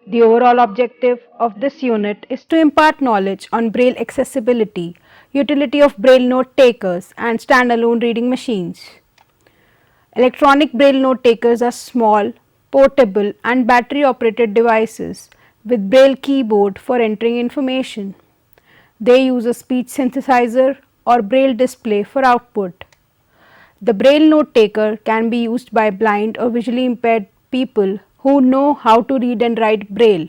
The overall objective of this unit is to impart knowledge on Braille accessibility, utility of Braille note takers and standalone reading machines. Electronic Braille note takers are small, portable and battery operated devices with Braille keyboard for entering information. They use a speech synthesizer or Braille display for output. The Braille note taker can be used by blind or visually impaired people who know how to read and write Braille.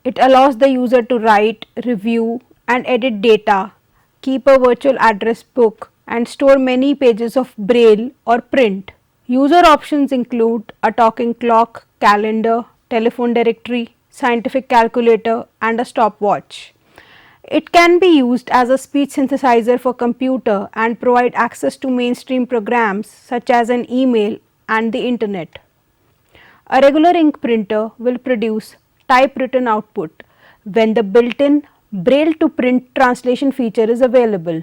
It allows the user to write, review and edit data, keep a virtual address book and store many pages of Braille or print. User options include a talking clock, calendar, telephone directory, scientific calculator and a stopwatch. It can be used as a speech synthesizer for computer and provide access to mainstream programs such as an email and the internet. A regular ink printer will produce typewritten output when the built-in Braille to print translation feature is available.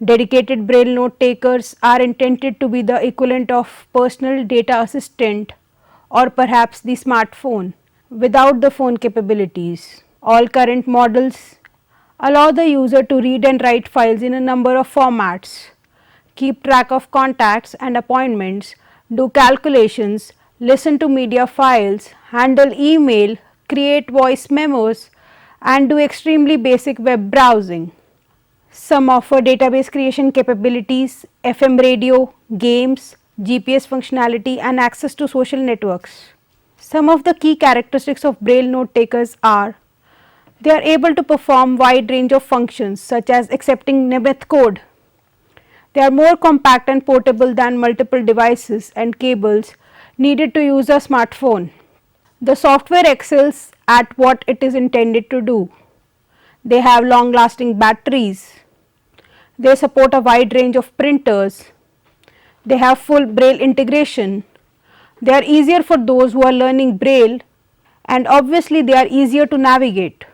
Dedicated Braille note takers are intended to be the equivalent of personal data assistant or perhaps the smartphone without the phone capabilities. All current models allow the user to read and write files in a number of formats, keep track of contacts and appointments, do calculations, listen to media files, handle email, create voice memos and do extremely basic web browsing. Some offer database creation capabilities, FM radio, games, GPS functionality and access to social networks. Some of the key characteristics of Braille note takers are: they are able to perform wide range of functions such as accepting Nemeth code. They are more compact and portable than multiple devices and cables needed to use a smartphone. The software excels at what it is intended to do. They have long lasting batteries. They support a wide range of printers. They have full Braille integration. They are easier for those who are learning Braille and obviously they are easier to navigate.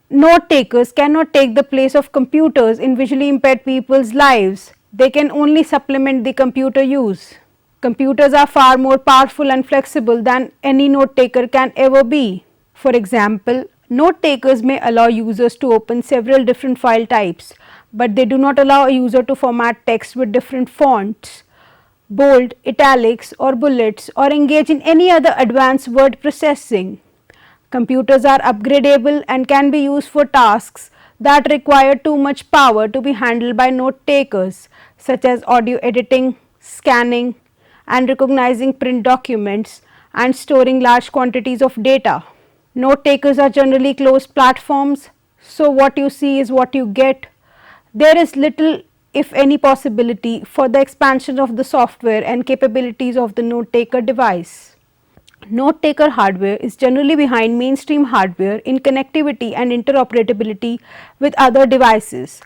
Note takers cannot take the place of computers in visually impaired people's lives. They can only supplement the computer use. Computers are far more powerful and flexible than any note taker can ever be. For example, note takers may allow users to open several different file types, but they do not allow a user to format text with different fonts, bold, italics or bullets or engage in any other advanced word processing. Computers are upgradable and can be used for tasks that require too much power to be handled by note takers such as audio editing, scanning and recognizing print documents and storing large quantities of data. Note takers are generally closed platforms, so what you see is what you get. There is little if any possibility for the expansion of the software and capabilities of the note taker device. Note taker hardware is generally behind mainstream hardware in connectivity and interoperability with other devices.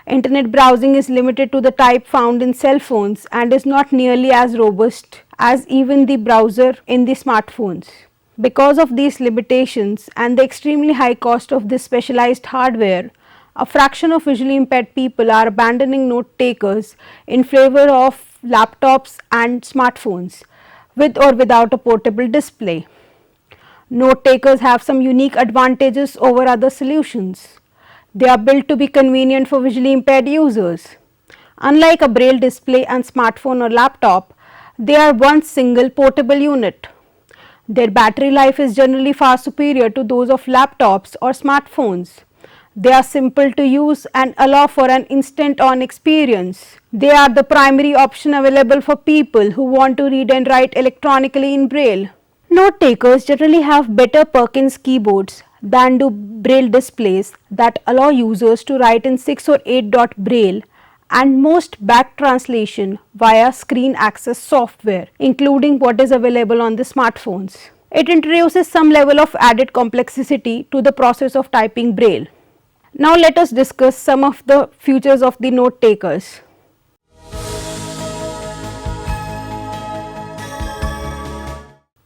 Internet browsing is limited to the type found in cell phones and is not nearly as robust as even the browser in the smartphones. Because of these limitations and the extremely high cost of this specialized hardware, a fraction of visually impaired people are abandoning note takers in favor of laptops and smartphones, with or without a portable display. Note takers have some unique advantages over other solutions. They are built to be convenient for visually impaired users. Unlike a Braille display and smartphone or laptop, they are one single portable unit. Their battery life is generally far superior to those of laptops or smartphones. They are simple to use and allow for an instant-on experience. They are the primary option available for people who want to read and write electronically in Braille. Note takers generally have better Perkins keyboards than do Braille displays that allow users to write in 6 or 8 dot Braille and most back translation via screen access software, including what is available on the smartphones. It introduces some level of added complexity to the process of typing Braille. Now let us discuss some of the features of the note takers.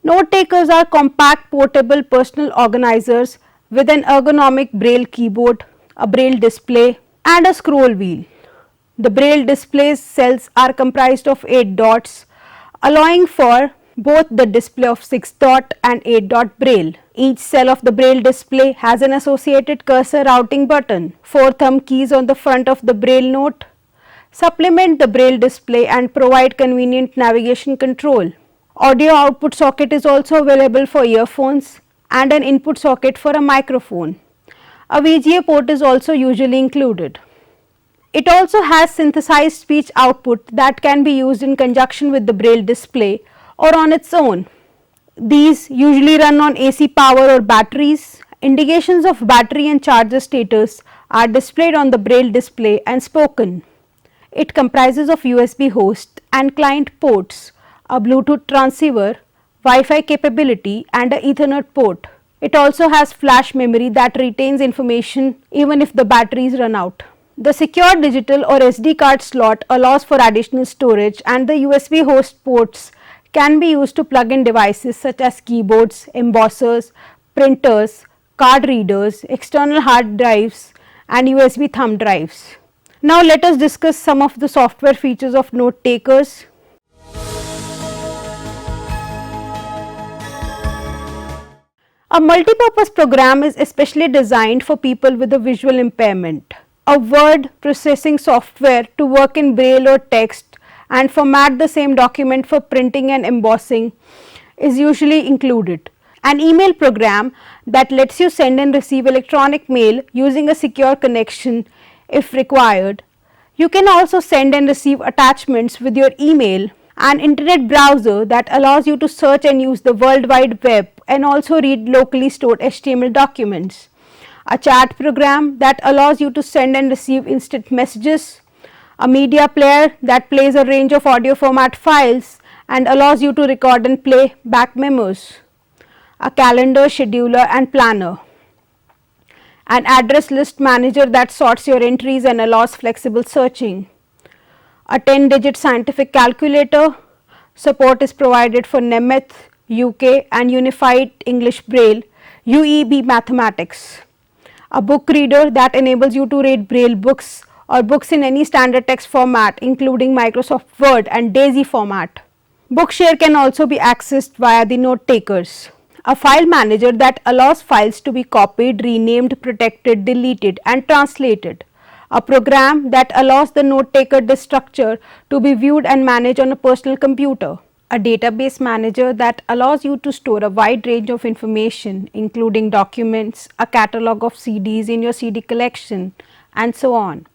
Note takers are compact portable personal organizers with an ergonomic Braille keyboard, a Braille display and a scroll wheel. The Braille display cells are comprised of 8 dots, allowing for both the display of 6 dot and 8 dot Braille. Each cell of the Braille display has an associated cursor routing button. 4 thumb keys on the front of the Braille Note supplement the Braille display and provide convenient navigation control. Audio output socket is also available for earphones and an input socket for a microphone. A VGA port is also usually included. It also has synthesized speech output that can be used in conjunction with the Braille display or on its own. These usually run on AC power or batteries. Indications of battery and charger status are displayed on the Braille display and spoken. It comprises of USB host and client ports, a Bluetooth transceiver, Wi-Fi capability and an Ethernet port. It also has flash memory that retains information even if the batteries run out. The secure digital or SD card slot allows for additional storage, and the USB host ports can be used to plug in devices such as keyboards, embossers, printers, card readers, external hard drives and USB thumb drives. Now let us discuss some of the software features of note takers. A multipurpose program is especially designed for people with a visual impairment. A word processing software to work in Braille or text and format the same document for printing and embossing is usually included. An email program that lets you send and receive electronic mail using a secure connection if required. You can also send and receive attachments with your email. An internet browser that allows you to search and use the World Wide Web and also read locally stored HTML documents. A chat program that allows you to send and receive instant messages. A media player that plays a range of audio format files and allows you to record and play back memos. A calendar, scheduler and planner. An address list manager that sorts your entries and allows flexible searching. A 10-digit scientific calculator. Support is provided for Nemeth, UK and Unified English Braille, UEB Mathematics. A book reader that enables you to read Braille books or books in any standard text format including Microsoft Word and DAISY format. Bookshare can also be accessed via the note takers. A file manager that allows files to be copied, renamed, protected, deleted and translated. A program that allows the note taker disk structure to be viewed and managed on a personal computer. A database manager that allows you to store a wide range of information including documents, a catalog of CDs in your CD collection and so on.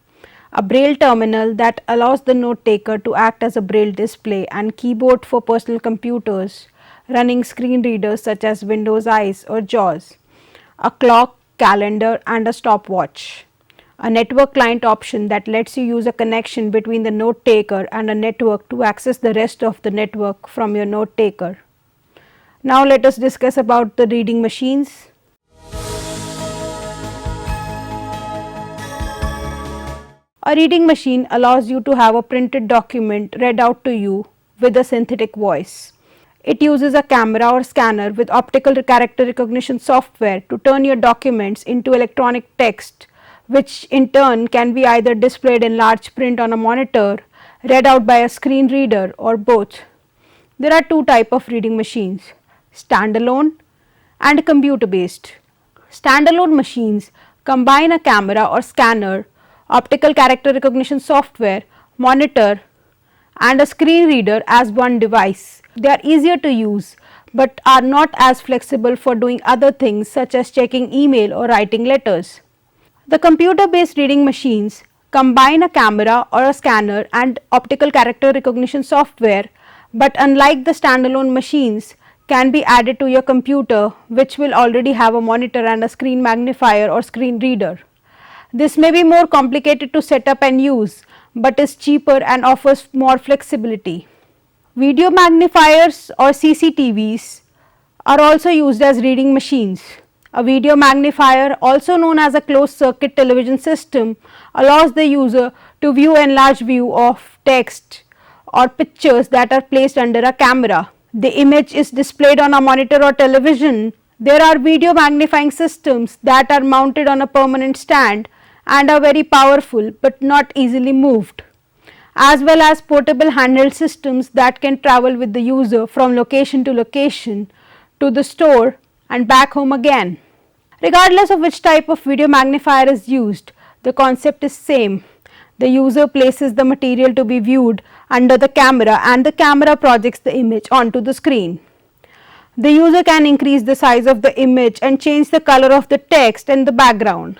A Braille terminal that allows the note taker to act as a Braille display and keyboard for personal computers running screen readers such as Windows Eyes or JAWS. A clock, calendar and a stopwatch. A network client option that lets you use a connection between the note taker and a network to access the rest of the network from your note taker. Now let us discuss about the reading machines. A reading machine allows you to have a printed document read out to you with a synthetic voice. It uses a camera or scanner with optical character recognition software to turn your documents into electronic text, which in turn can be either displayed in large print on a monitor, read out by a screen reader or both. There are two types of reading machines, standalone and computer based. Standalone machines combine a camera or scanner, optical character recognition software, monitor and a screen reader as one device. They are easier to use but are not as flexible for doing other things such as checking email or writing letters. The computer based reading machines combine a camera or a scanner and optical character recognition software, but unlike the standalone machines, can be added to your computer which will already have a monitor and a screen magnifier or screen reader. This may be more complicated to set up and use, but is cheaper and offers more flexibility. Video magnifiers or CCTVs are also used as reading machines. A video magnifier, also known as a closed circuit television system, allows the user to view an enlarged view of text or pictures that are placed under a camera. The image is displayed on a monitor or television. There are video magnifying systems that are mounted on a permanent stand and are very powerful but not easily moved, as well as portable handheld systems that can travel with the user from location to location, to the store and back home again. Regardless of which type of video magnifier is used, the concept is same. The user places the material to be viewed under the camera and the camera projects the image onto the screen. The user can increase the size of the image and change the color of the text and the background.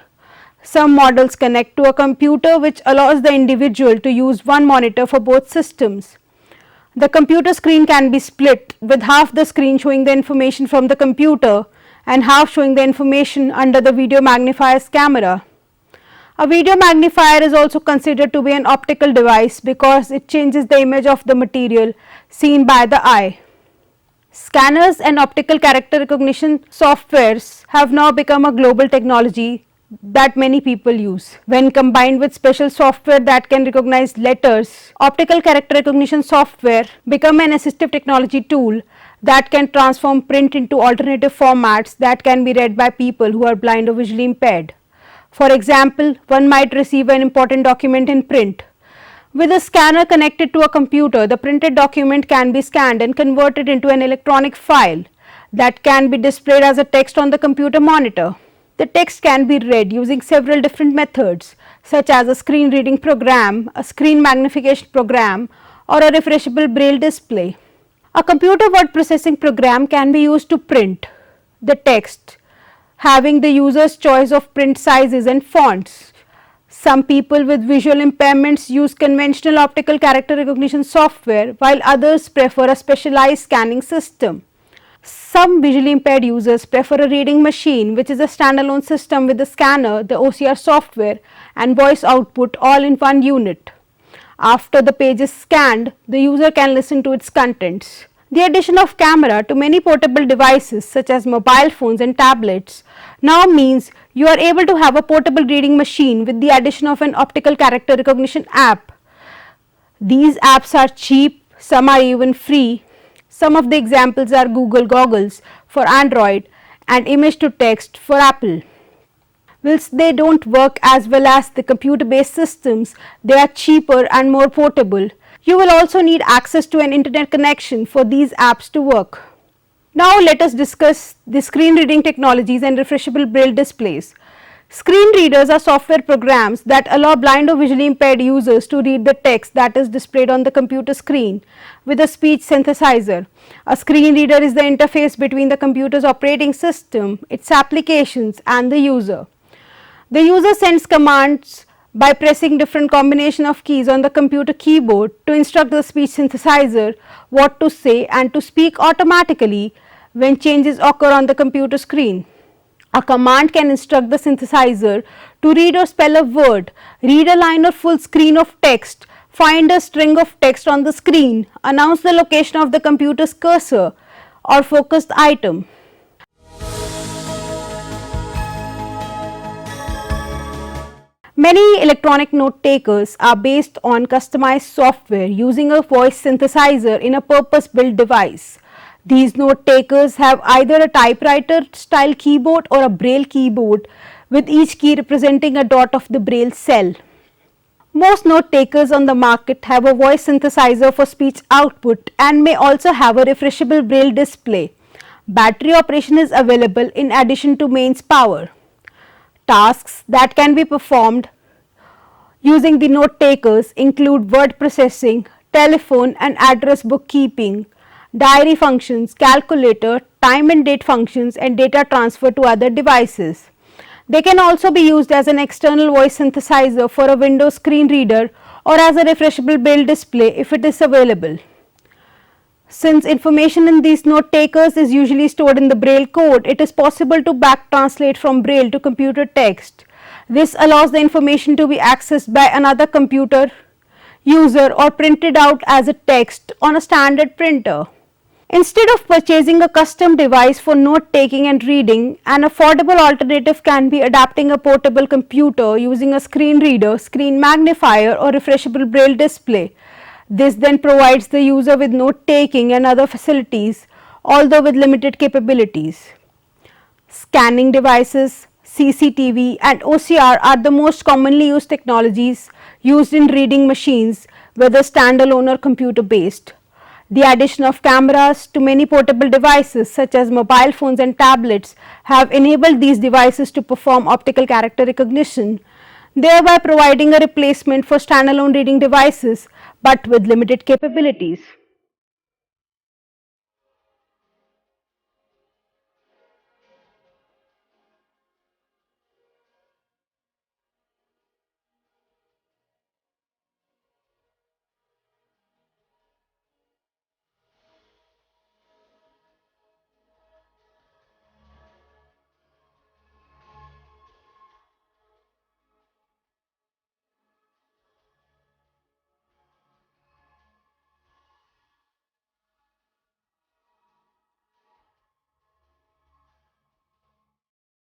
Some models connect to a computer, which allows the individual to use one monitor for both systems. The computer screen can be split, with half the screen showing the information from the computer and half showing the information under the video magnifier's camera. A video magnifier is also considered to be an optical device because it changes the image of the material seen by the eye. Scanners and optical character recognition softwares have now become a global technology that many people use. When combined with special software that can recognize letters, optical character recognition software become an assistive technology tool that can transform print into alternative formats that can be read by people who are blind or visually impaired. For example, one might receive an important document in print. With a scanner connected to a computer, the printed document can be scanned and converted into an electronic file that can be displayed as a text on the computer monitor. The text can be read using several different methods, such as a screen reading program, a screen magnification program, or a refreshable braille display. A computer word processing program can be used to print the text, having the user's choice of print sizes and fonts. Some people with visual impairments use conventional optical character recognition software, while others prefer a specialized scanning system. Some visually impaired users prefer a reading machine, which is a standalone system with the scanner, the OCR software, and voice output all in one unit. After the page is scanned, the user can listen to its contents. The addition of camera to many portable devices such as mobile phones and tablets now means you are able to have a portable reading machine with the addition of an optical character recognition app. These apps are cheap, some are even free. Some of the examples are Google Goggles for Android and Image to Text for Apple. Whilst they don't work as well as the computer-based systems, they are cheaper and more portable. You will also need access to an internet connection for these apps to work. Now let us discuss the screen reading technologies and refreshable braille displays. Screen readers are software programs that allow blind or visually impaired users to read the text that is displayed on the computer screen with a speech synthesizer. A screen reader is the interface between the computer's operating system, its applications, and the user. The user sends commands by pressing different combination of keys on the computer keyboard to instruct the speech synthesizer what to say and to speak automatically when changes occur on the computer screen. A command can instruct the synthesizer to read or spell a word, read a line or full screen of text, find a string of text on the screen, announce the location of the computer's cursor or focused item. Many electronic note takers are based on customized software using a voice synthesizer in a purpose-built device. These note takers have either a typewriter style keyboard or a braille keyboard with each key representing a dot of the braille cell. Most note takers on the market have a voice synthesizer for speech output and may also have a refreshable braille display. Battery operation is available in addition to mains power. Tasks that can be performed using the note takers include word processing, telephone and address bookkeeping, diary functions, calculator, time and date functions, and data transfer to other devices. They can also be used as an external voice synthesizer for a Windows screen reader or as a refreshable braille display if it is available. Since information in these note takers is usually stored in the braille code, it is possible to back translate from braille to computer text. This allows the information to be accessed by another computer user or printed out as a text on a standard printer. Instead of purchasing a custom device for note taking and reading, an affordable alternative can be adapting a portable computer using a screen reader, screen magnifier or refreshable braille display. This then provides the user with note taking and other facilities, although with limited capabilities. Scanning devices, CCTV and OCR are the most commonly used technologies used in reading machines, whether standalone or computer based. The addition of cameras to many portable devices such as mobile phones and tablets have enabled these devices to perform optical character recognition, thereby providing a replacement for standalone reading devices but with limited capabilities.